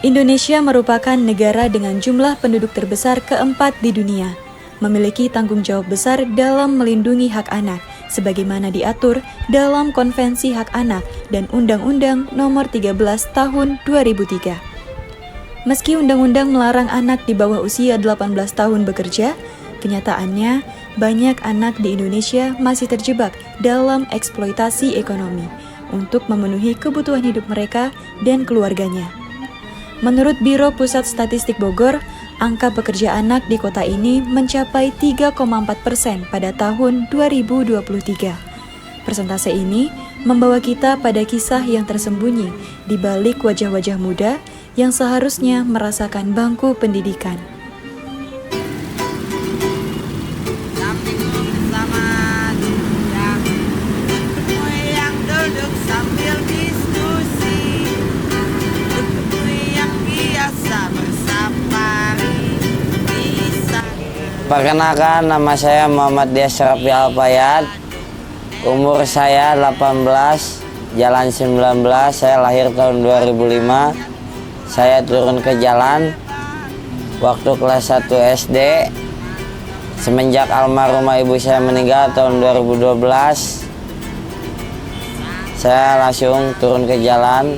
Indonesia merupakan negara dengan jumlah penduduk terbesar keempat di dunia, memiliki tanggung jawab besar dalam melindungi hak anak, sebagaimana diatur dalam Konvensi Hak Anak dan Undang-Undang Nomor 13 Tahun 2003. Meski undang-undang melarang anak di bawah usia 18 tahun bekerja, kenyataannya banyak anak di Indonesia masih terjebak dalam eksploitasi ekonomi untuk memenuhi kebutuhan hidup mereka dan keluarganya. Menurut Biro Pusat Statistik Bogor, angka pekerja anak di kota ini mencapai 3,4% pada tahun 2023. Persentase ini membawa kita pada kisah yang tersembunyi di balik wajah-wajah muda yang seharusnya merasakan bangku pendidikan. Perkenalkan, nama saya Muhammad Dias Rafi Alfayat. Umur saya 18, jalan 19, saya lahir tahun 2005. Saya turun ke jalan waktu kelas 1 SD. Semenjak almarhumah ibu saya meninggal tahun 2012, saya langsung turun ke jalan.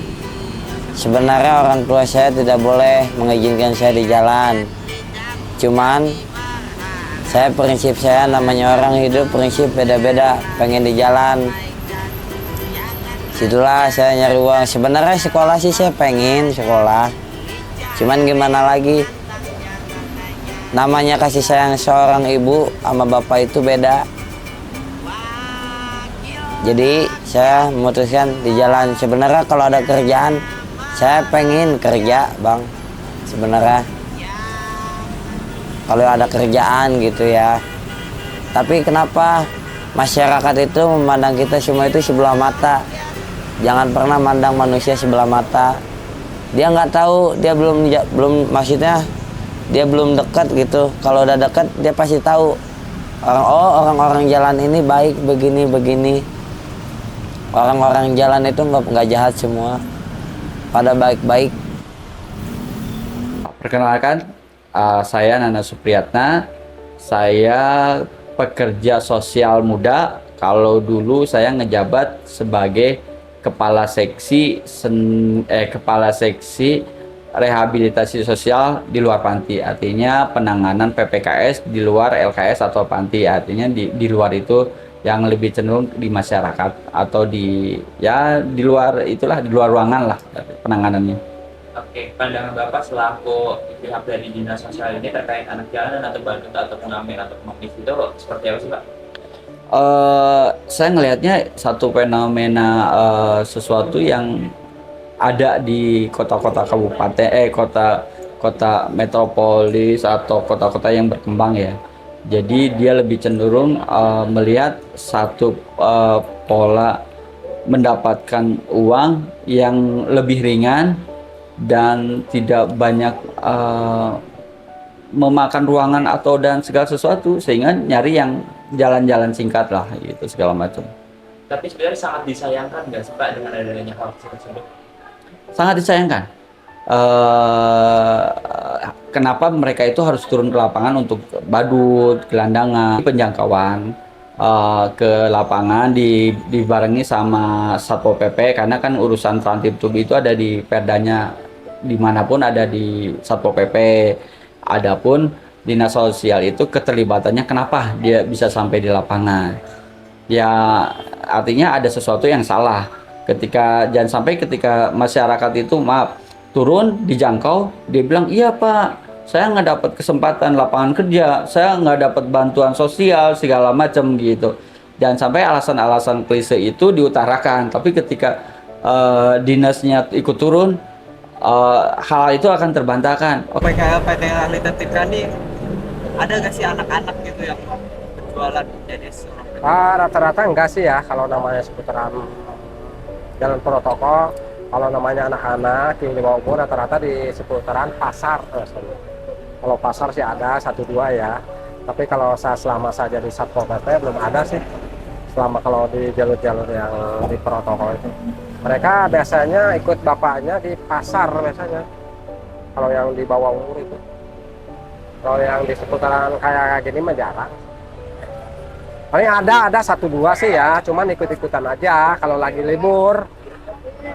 Sebenarnya orang tua saya tidak boleh mengizinkan saya di jalan. Cuman prinsip saya namanya orang hidup prinsip beda-beda, pengen di jalan. Situlah saya nyari uang. Sebenarnya sekolah sih saya pengen sekolah. Cuman gimana lagi? Namanya kasih sayang seorang ibu sama bapak itu beda. Jadi saya memutuskan di jalan. Sebenarnya kalau ada kerjaan, saya pengen kerja, Bang. Sebenarnya kalau ada kerjaan gitu ya. Tapi kenapa masyarakat itu memandang kita semua itu sebelah mata? Jangan pernah mandang manusia sebelah mata. Dia nggak tahu, dia belum maksudnya dia belum dekat gitu. Kalau udah dekat dia pasti tahu. Orang-orang jalan ini baik begini. Orang-orang jalan itu nggak jahat semua, pada baik-baik. Perkenalkan, saya Nana Supriyatna, saya pekerja sosial muda. Kalau dulu saya ngejabat sebagai kepala seksi rehabilitasi sosial di luar panti, artinya penanganan PPKS di luar LKS atau panti, artinya di luar itu yang lebih cenderung di masyarakat atau di luar itulah, di luar ruangan lah penanganannya. Oke, pandangan Bapak selaku pihak dari Dinas Sosial ini terkait anak jalanan atau badut atau pengamen atau pengemis itu seperti apa sih, Pak? Saya ngelihatnya satu fenomena sesuatu yang ada di kota-kota kabupaten, kota metropolis atau kota-kota yang berkembang ya. Jadi dia lebih cenderung melihat satu pola mendapatkan uang yang lebih ringan dan tidak banyak memakan ruangan atau dan segala sesuatu, sehingga nyari yang jalan-jalan singkat lah gitu segala macam. Tapi sebenarnya sangat disayangkan nggak sih, Pak, dengan adanya hal tersebut? Sangat disayangkan. Kenapa mereka itu harus turun ke lapangan untuk badut, gelandangan, penjangkauan ke lapangan dibarengi sama Satpol PP, karena kan urusan Trantip itu ada di Perdanya, dimanapun ada di Satpol PP. Adapun Dinas Sosial itu keterlibatannya kenapa dia bisa sampai di lapangan? Ya artinya ada sesuatu yang salah. Jangan sampai ketika masyarakat itu turun dijangkau, dia bilang iya Pak, saya nggak dapat kesempatan lapangan kerja, saya nggak dapat bantuan sosial segala macam gitu. Jangan sampai alasan-alasan klise itu diutarakan, tapi ketika dinasnya ikut turun, hal itu akan terbantahkan. PKL ditertibkan nih, ada nggak sih anak-anak gitu yang berjualan jadi seorang? Rata-rata enggak sih ya, kalau namanya seputaran jalan protokol. Kalau namanya anak-anak di bawah umur rata-rata di seputaran pasar. Kalau pasar sih ada 1-2 ya. Tapi kalau selama saya di Satpol PP belum ada sih. Selama kalau di jalur-jalur yang di protokol itu. Mereka biasanya ikut bapaknya di pasar biasanya. kalau yang di bawah umur itu. Kalau yang di seputaran kayak gini mah jarang. Paling ada satu dua sih ya, cuman ikut-ikutan aja kalau lagi libur.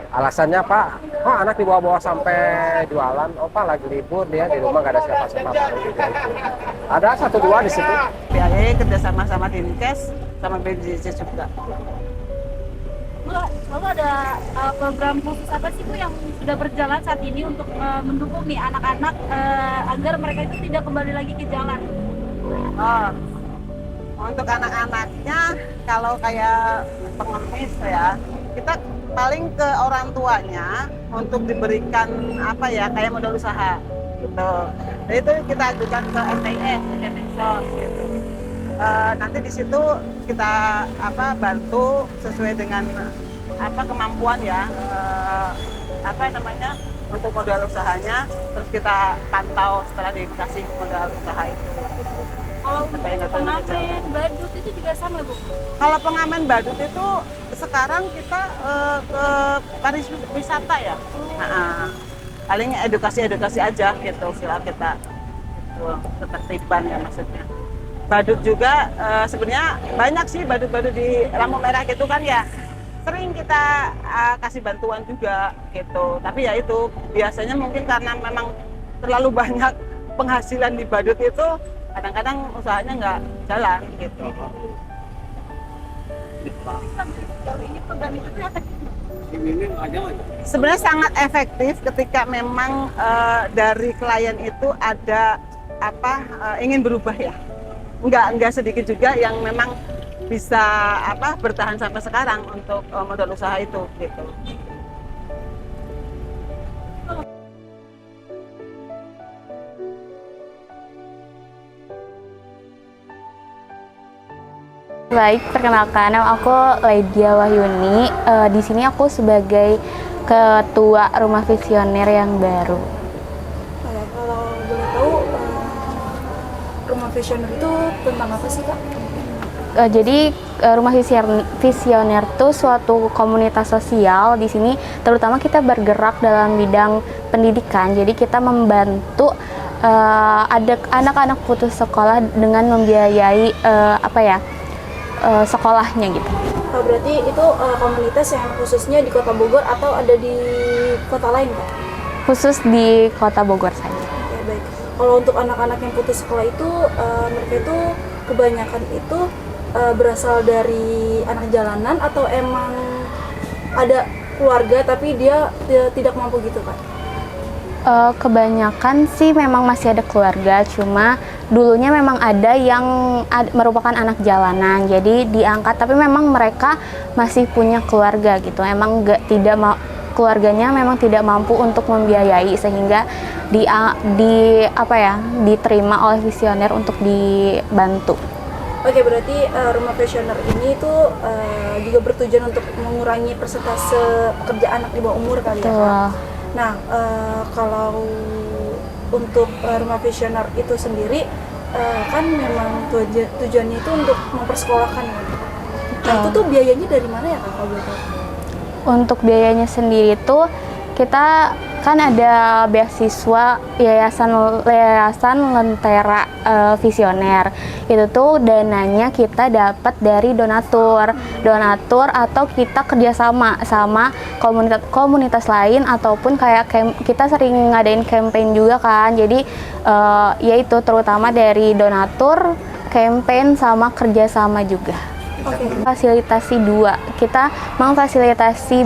Alasannya Pak, oh anak dibawa-bawa sampai jualan, oh Pak lagi libur dia di rumah gak ada siapa-siapa. Ada satu dua di situ. BAE kerjasama sama Dinkes sama BPJS juga. Lalu ada program khusus apa sih Bu yang sudah berjalan saat ini untuk mendukung nih anak-anak agar mereka itu tidak kembali lagi ke jalan? Oh, untuk anak-anaknya kalau kayak pengemis ya, kita paling ke orang tuanya untuk diberikan apa ya kayak modal usaha gitu. Jadi itu kita ajukan ke STIS, gitu. Nanti di situ kita bantu sesuai dengan kemampuan ya untuk modal usahanya, terus kita pantau setelah dikasih modal usaha itu. Kalau untuk pengamen badut itu juga sama Bu? Kalau pengamen badut itu sekarang kita ke pariwisata ya. Paling edukasi aja gitu sila kita itu ketertiban ya maksudnya. Badut juga sebenarnya banyak sih badut-badut di lampu merah gitu kan ya. Sering kita kasih bantuan juga gitu. Tapi ya itu biasanya mungkin karena memang terlalu banyak penghasilan di badut itu, kadang-kadang usahanya nggak jalan gitu. Sebenarnya sangat efektif ketika memang dari klien itu ada ingin berubah ya. Enggak sedikit juga yang memang bisa bertahan sampai sekarang untuk modal usaha itu gitu. Baik, perkenalkan, nama aku Lydia Wahyuni. Di sini aku sebagai ketua Rumah Visioner yang baru. Kalau boleh tahu, Rumah Visioner itu tentang apa sih, Kak? Jadi Rumah Visioner itu suatu komunitas sosial. Di sini terutama kita bergerak dalam bidang pendidikan. Jadi kita membantu ada anak-anak putus sekolah dengan membiayai sekolahnya gitu. Berarti itu komunitas yang khususnya di Kota Bogor atau ada di kota lain, Kak? Khusus di Kota Bogor saja. Oke, baik. Kalau untuk anak-anak yang putus sekolah itu, mereka itu kebanyakan itu berasal dari anak jalanan atau emang ada keluarga tapi dia tidak mampu gitu, Kak? Kebanyakan sih memang masih ada keluarga, cuma dulunya memang ada yang merupakan anak jalanan, jadi diangkat, tapi memang mereka masih punya keluarga gitu. Emang keluarganya memang tidak mampu untuk membiayai sehingga diterima oleh visioner untuk dibantu. Oke, berarti Rumah Visioner ini tuh juga bertujuan untuk mengurangi persentase pekerja anak di bawah umur kali ya, Kak? Nah, kalau untuk Rumah Visioner itu sendiri kan memang tujuannya itu untuk mempersekolahkan ya. Nah, itu tuh biayanya dari mana ya, Kak, kalau boleh tahu? Untuk biayanya sendiri tuh kita kan ada beasiswa Yayasan Lentera Visioner. Itu tuh dananya kita dapat dari donatur atau kita kerjasama sama komunitas lain, ataupun kayak kita sering ngadain campaign juga kan. Jadi yaitu terutama dari donatur, campaign sama kerjasama juga. Fasilitasi dua, kita memfasilitasi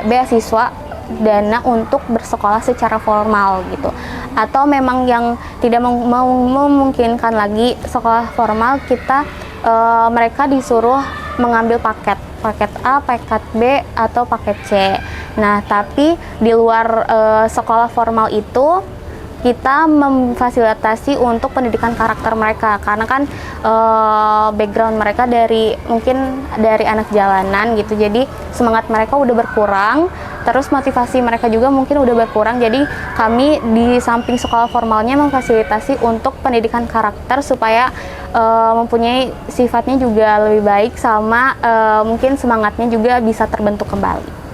beasiswa dana untuk bersekolah secara formal gitu, atau memang yang tidak memungkinkan lagi sekolah formal, kita mereka disuruh mengambil paket A, paket B, atau paket C. Nah, tapi di luar sekolah formal itu kita memfasilitasi untuk pendidikan karakter mereka, karena kan background mereka mungkin dari anak jalanan gitu, jadi semangat mereka udah berkurang, terus motivasi mereka juga mungkin udah berkurang. Jadi kami di samping sekolah formalnya memfasilitasi untuk pendidikan karakter supaya mempunyai sifatnya juga lebih baik, sama mungkin semangatnya juga bisa terbentuk kembali.